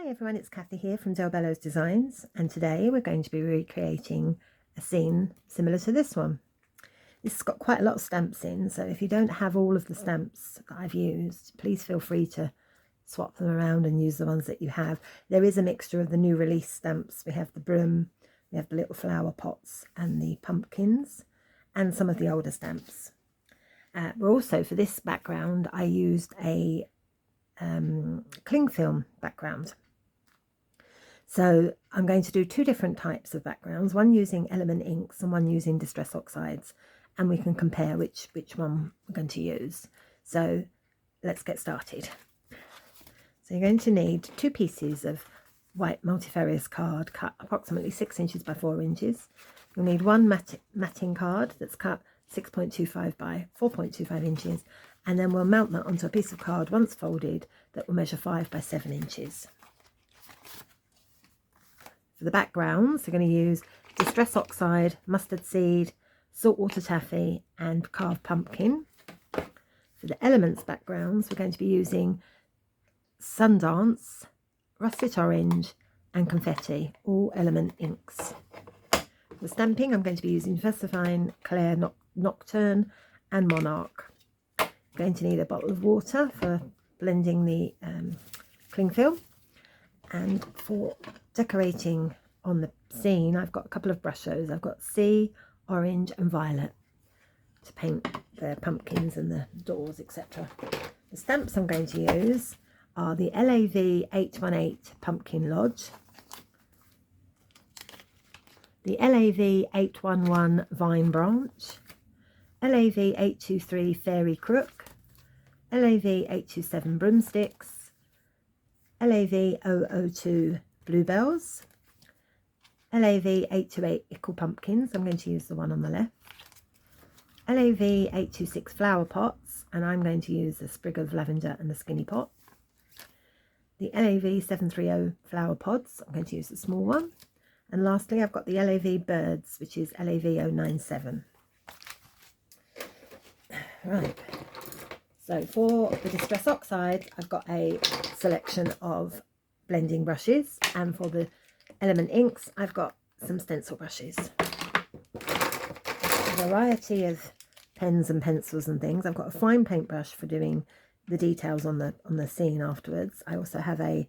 Hi everyone, it's Kathy here from Bello's Designs, and today we're going to be recreating a scene similar to this one. This has got quite a lot of stamps in, so if you don't have all of the stamps that I've used, please feel free to swap them around and use the ones that you have. There is a mixture of the new release stamps. We have the broom, we have the little flower pots and the pumpkins, and some of the older stamps. We're also, for this background, I used a cling film background. So I'm going to do two different types of backgrounds, one using element inks and one using distress oxides, and we can compare which one we're going to use. So let's get started. So you're going to need two pieces of white multifarious card cut approximately 6 inches by 4 inches. You'll need one matting card that's cut 6.25 by 4.25 inches, and then we'll mount that onto a piece of card once folded that will measure 5 by 7 inches. For the backgrounds, we're going to use distress oxide, mustard seed, saltwater taffy and carved pumpkin. For the elements backgrounds, we're going to be using Sundance, russet orange and confetti, all element inks. For stamping, I'm going to be using Versafine, Clair, Nocturne and Monarch. I'm going to need a bottle of water for blending the cling film, and for decorating on the scene I've got a couple of Brushos. I've got sea, orange and violet to paint the pumpkins and the doors, etc. The stamps I'm going to use are the LAV 818 Pumpkin Lodge, the LAV 811 Vine Branch, LAV 823 Fairy Crook, LAV 827 Broomsticks, LAV 002 Bluebells, LAV 828 Ickle Pumpkins, I'm going to use the one on the left, LAV 826 Flower Pots, and I'm going to use the sprig of lavender and the skinny pot, the LAV 730 Flower Pods, I'm going to use the small one, and lastly I've got the LAV Birds, which is LAV 097. Right, so for the distress oxide I've got a selection of blending brushes, and for the element inks I've got some stencil brushes. A variety of pens and pencils and things. I've got a fine paintbrush for doing the details on the scene afterwards. I also have a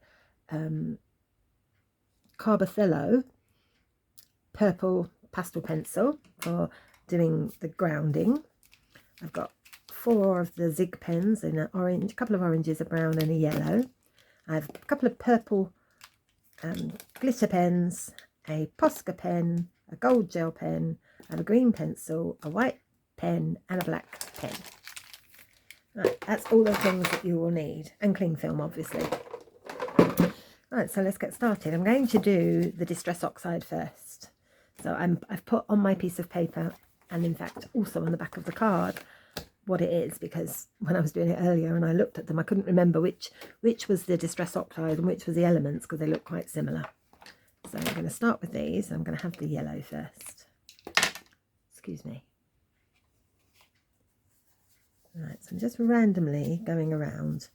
Carbothello purple pastel pencil for doing the grounding. I've got 4 of the Zig pens in an orange, a couple of oranges, a brown and a yellow. I have a couple of purple glitter pens, a Posca pen, a gold gel pen, I have a green pencil, a white pen and a black pen. Right, that's all the things that you will need, and cling film obviously. Right, so let's get started. I'm going to do the distress oxide first. So I've put on my piece of paper, and in fact also on the back of the card, what it is, because when I was doing it earlier and I looked at them I couldn't remember which was the distress oxide and which was the elements, because they look quite similar. So I'm going to start with these. I'm going to have the yellow first. Excuse me. Right, so I'm just randomly going around,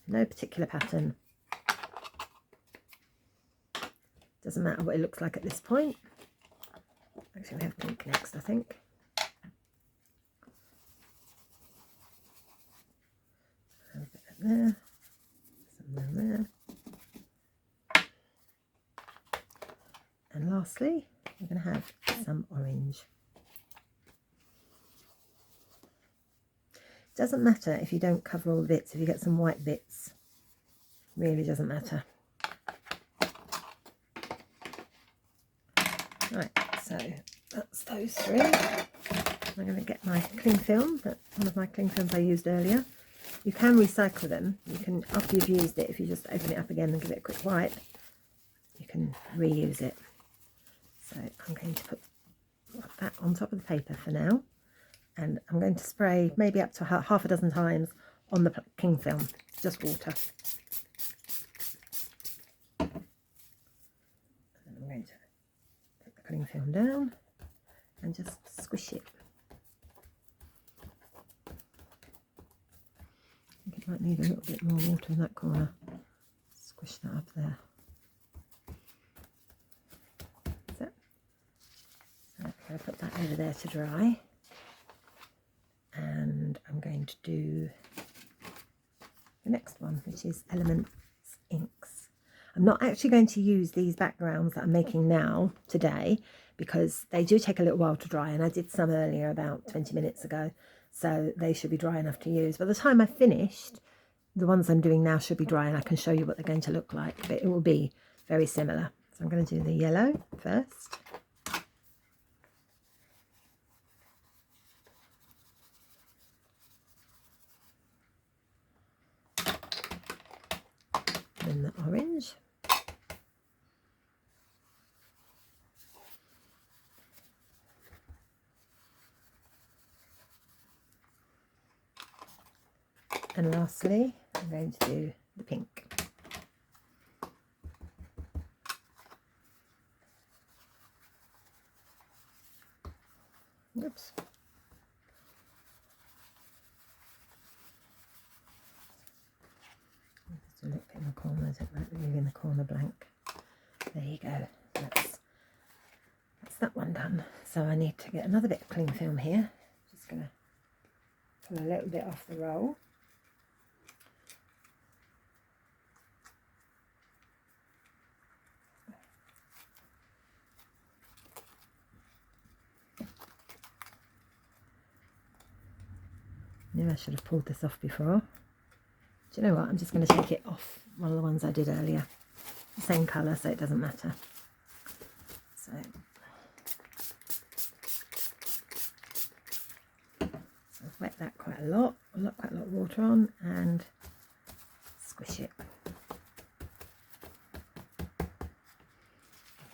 no particular pattern. Doesn't matter what it looks like at this point. Actually, we have pink next, I think. A bit there, some there. And lastly, we're going to have some orange. It doesn't matter if you don't cover all the bits, if you get some white bits, really doesn't matter. Right, so that's those 3. I'm going to get my cling film, one of my cling films I used earlier. You can recycle them. You can, after you've used it, if you just open it up again and give it a quick wipe, you can reuse it. So I'm going to put that on top of the paper for now, and I'm going to spray maybe up to half a dozen times on the cling film, just water. And then I'm going to put the cling film down and just squish it. I think it might need a little bit more water in that corner. squish that up there. So I'm going to put that over there to dry. And I'm going to do the next one, which is Elements Inks. I'm not actually going to use these backgrounds that I'm making now today because they do take a little while to dry, and I did some earlier about 20 minutes ago, so they should be dry enough to use. By the time I've finished, the ones I'm doing now should be dry, and I can show you what they're going to look like, but it will be very similar. So I'm going to do the yellow first. Then the orange. And lastly, I'm going to do the pink. Oops. Just a little bit in the corner, I don't like leaving the corner blank. There you go. That's that one done. So I need to get another bit of cling film here. Just going to pull a little bit off the roll. Knew I should have pulled this off before. Do you know what? I'm just going to take it off one of the ones I did earlier. The same colour, so it doesn't matter. So I've wet that quite a lot. Quite a lot of water on and squish it.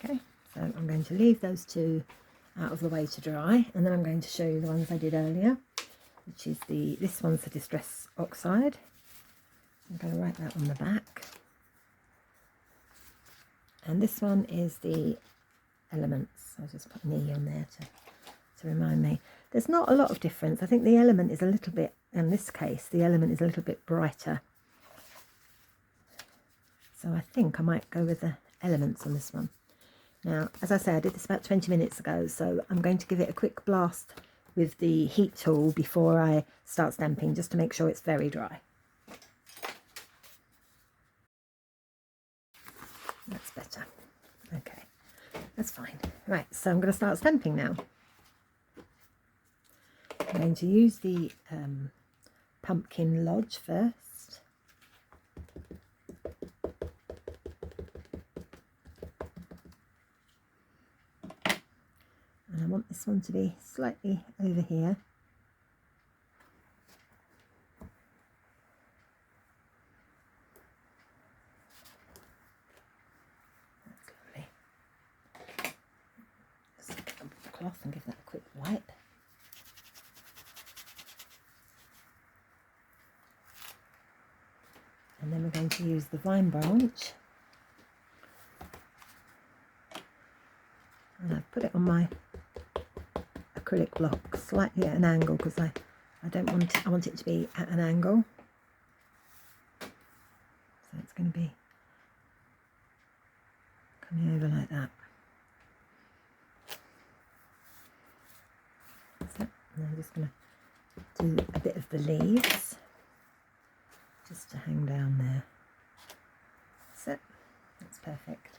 Okay, so I'm going to leave those two out of the way to dry, and then I'm going to show you the ones I did earlier, which is this one's the Distress Oxide. I'm going to write that on the back. And this one is the Elements. I'll just put an E on there to remind me. There's not a lot of difference. I think the element is a little bit, in this case, the element is a little bit brighter. So I think I might go with the Elements on this one. Now, as I say, I did this about 20 minutes ago, so I'm going to give it a quick blast with the heat tool before I start stamping, just to make sure it's very dry. That's better. Okay, that's fine. Right, so I'm going to start stamping now. I'm going to use the Pumpkin Lodge first. And I want this one to be slightly over here. That's lovely. Just pick up the cloth and give that a quick wipe. And then we're going to use the vine branch. And I've put it on my acrylic block slightly at an angle because I don't want it, I want it to be at an angle. So it's going to be coming over like that. That's it. And I'm just going to do a bit of the leaves just to hang down there. That's it. That's perfect.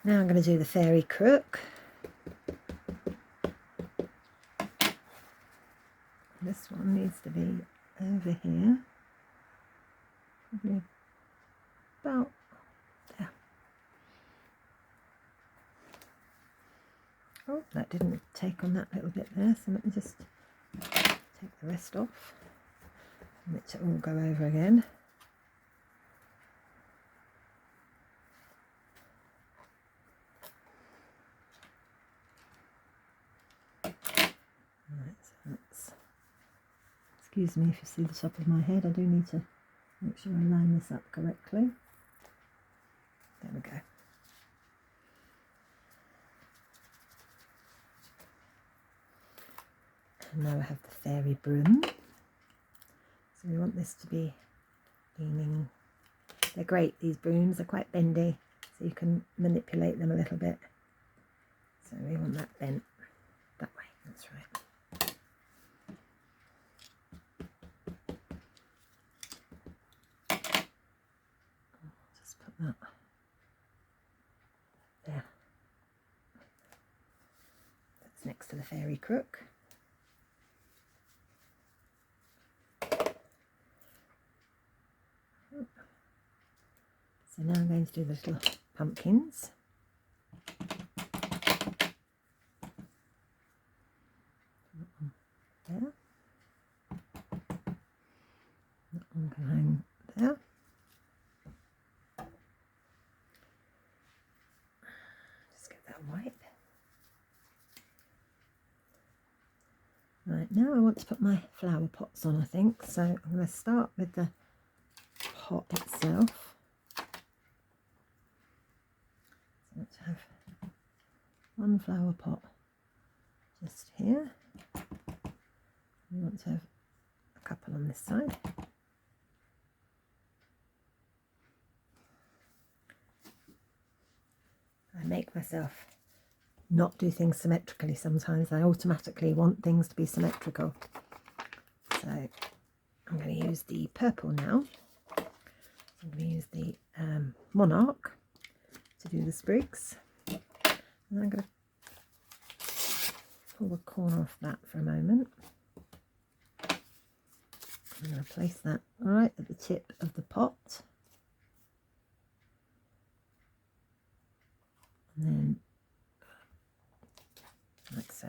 Now I'm going to do the fairy crook. This one needs to be over here, probably about there. Oh, that didn't take on that little bit there, so let me just take the rest off and let it all go over again. Excuse me if you see the top of my head, I do need to make sure I line this up correctly. There we go. And now I have the fairy broom. So we want this to be leaning. They're great, these brooms are quite bendy, so you can manipulate them a little bit. So we want that bent that way, that's right. Just put that there. That's next to the fairy crook. So now I'm going to do the little pumpkins. There. That one can hang there. Just get that white. Right, now I want to put my flower pots on, I think. So I'm going to start with the pot itself. So let's have one flower pot just here. We want to have a couple on this side. I make myself not do things symmetrically sometimes. I automatically want things to be symmetrical. So I'm going to use the purple now. I'm going to use the Monarch to do the sprigs. And I'm going to pull the corner off that for a moment. I'm going to place that right at the tip of the pot. And then, like so.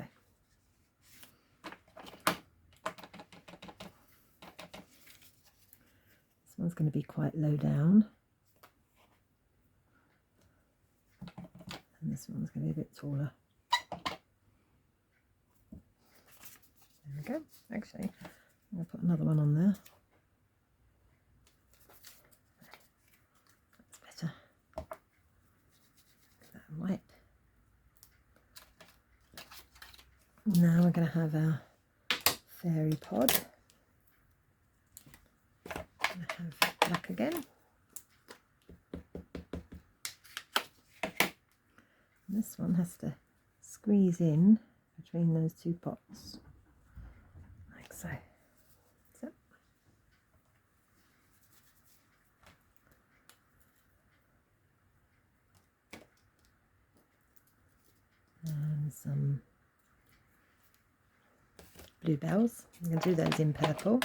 This one's going to be quite low down. And this one's going to be a bit taller. There we go. Actually, I'm going to put another one on there. That's better. Get that white. Now we're going to have our fairy pod. I'm going to have black again. And this one has to squeeze in between those two pots, like so. And some bluebells. I'm going to do those in purple.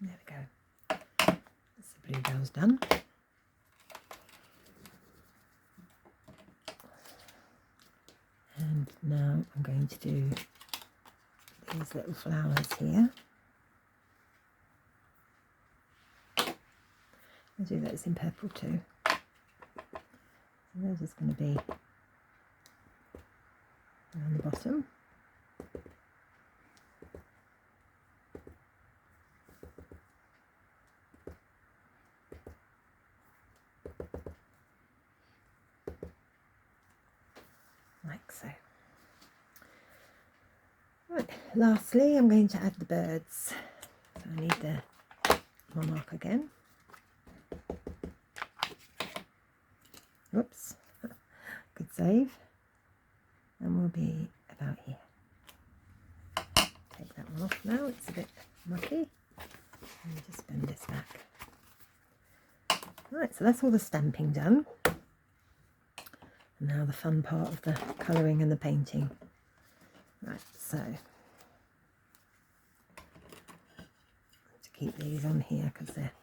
There we go. That's the bluebells done. And now I'm going to do these little flowers here. I'll do those in purple too. So they're just going to be around the bottom. Like so. Right, lastly I'm going to add the birds. So I need the Monarch again. Whoops, good save. And we'll be about here. Take that one off now, it's a bit mucky. And just bend this back. Right, so that's all the stamping done. And now the fun part of the colouring and the painting. Right, so to keep these on here because they're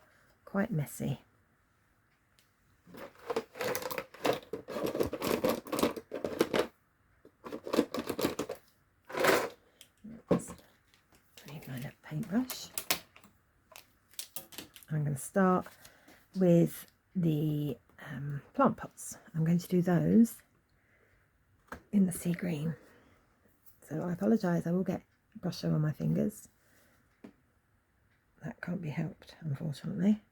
quite messy. I need my paintbrush. I'm going to start with the plant pots. I'm going to do those in the sea green. So So I apologise, I will get Brusho on my fingers. That can't be helped, unfortunately.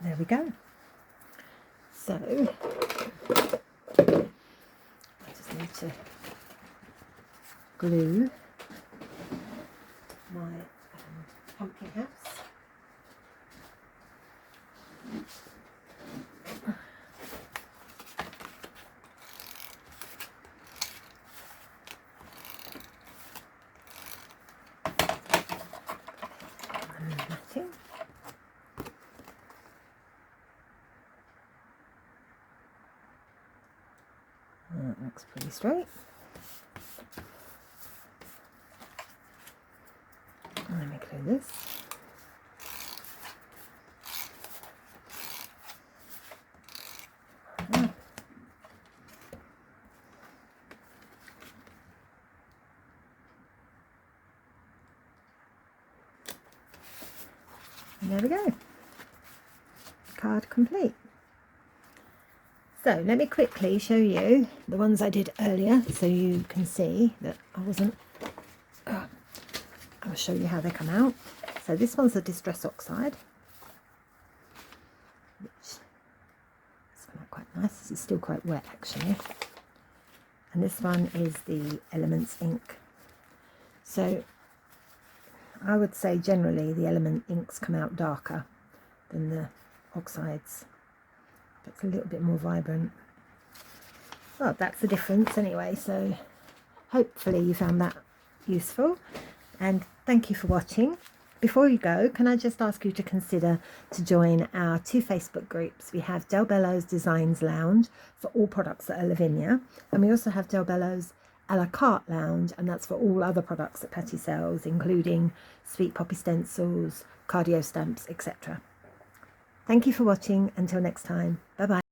there we go. So I just need to glue my pumpkin house. That looks pretty straight. Let me glue this. And there we go. Card complete. So let me quickly show you the ones I did earlier so you can see that I wasn't... I'll show you how they come out. So this one's the Distress Oxide, which is quite nice. It's still quite wet actually. And this one is the Elements ink. So I would say generally the Element inks come out darker than the Oxides. It's a little bit more vibrant. Well, that's the difference anyway, so hopefully you found that useful, and thank you for watching. Before you go, can I just ask you to consider to join our 2 Facebook groups. We have Del Bello's Designs Lounge for all products that are Lavinia, and we also have Del Bello's a la carte lounge, and that's for all other products that Patty sells, including Sweet Poppy stencils, cardio stamps, etc. Thank you for watching. Until next time. Bye bye.